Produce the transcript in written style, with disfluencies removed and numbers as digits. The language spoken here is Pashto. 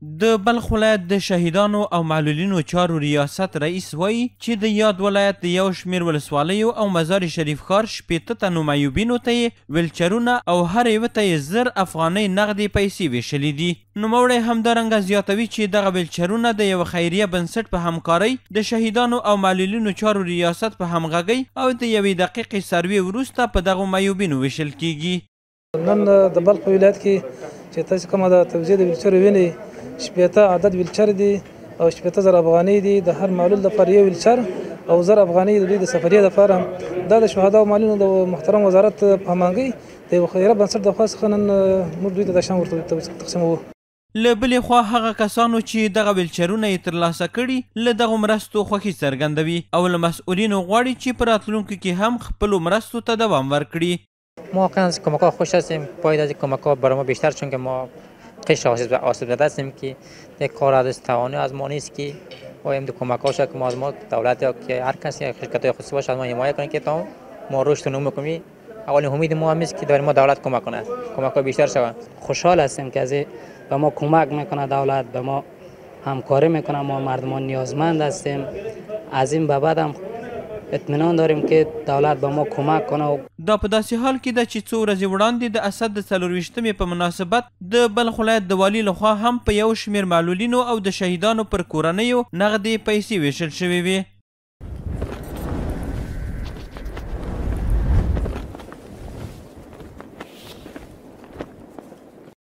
د بلخ ولایت د شهیدانو او معلولینو چارو ریاست رئیس وایي چې د یاد ولایت د یو شمېر ولسوالیو او مزار شریف ښار 80 تنو معیوبینو ته یې ویلچرونه او هر یوه ته یې 1000 افغانۍ نغدې پیسې ویشلې دي. نوموړی همدارنګه زیاتوي چې دغه ویلچرونه د یوه خیریه بنسټ په همکارۍ د شهیدانو او معلولینو چارو ریاست په همغږۍ او د یوې دقیقې سروې وروسته په دغو معیوبینو ویشل کیږي. نن د بلخ ولایت کې چې تاسو کومه د توزیع د ویلچر وینئ 80 عدد ویلچر دي او 80,000 افغانۍ دي د هر معلول لپاره یو ویلچر او 1000 افغانۍ د دوی د سفریې لپاره. دا د شهدا او معلولینو د محترم وزارت په همغږۍ د یوه خیریه بنسټ د خوا څخه نن موږ دوی ته دا شیان ورته تقسیموو. له بلې خوا هغه کسانو چې دغه ویلچرونه یې ترلاسه کړي له دغو مرستو خوښي څرګندوي او له مسؤلینو غواړي چې په راتلونکي کې هم خپلو مرستو ته دوام ورکړي. ما واقعا از کمک ها خوش هستیم. باید از کمک ها برای ما بیشتر، چون که ما قشر آسیب زده هستیم که یک کار از توانی از ما نیست که باید کمک ها شد که ما از ما دولت یا که هر کسی یا شرکت های خصوصی باشه از ما حمایت کنه که تا ما رشد نمو کنیم. اولین امید ما هم است که داریم ما دولت کمک کنه، کمک ها بیشتر شود. خوشحال هستیم که از به ما کمک میکنه دولت، به ما همکاری میکنه. ما مردمان نیازمند هستیم. از این به بعد هم اطمینان داریم که دولت به ما کمک کنه. دا په داسې حال کې ده چې څو ورځې وړاندې د اسد د 24مې په مناسبت د بلخ ولایت د والي لخوا هم په یو شمېر معلولینو او د شهیدانو پر کورنیو نغدې پیسې ویشل شوې وې.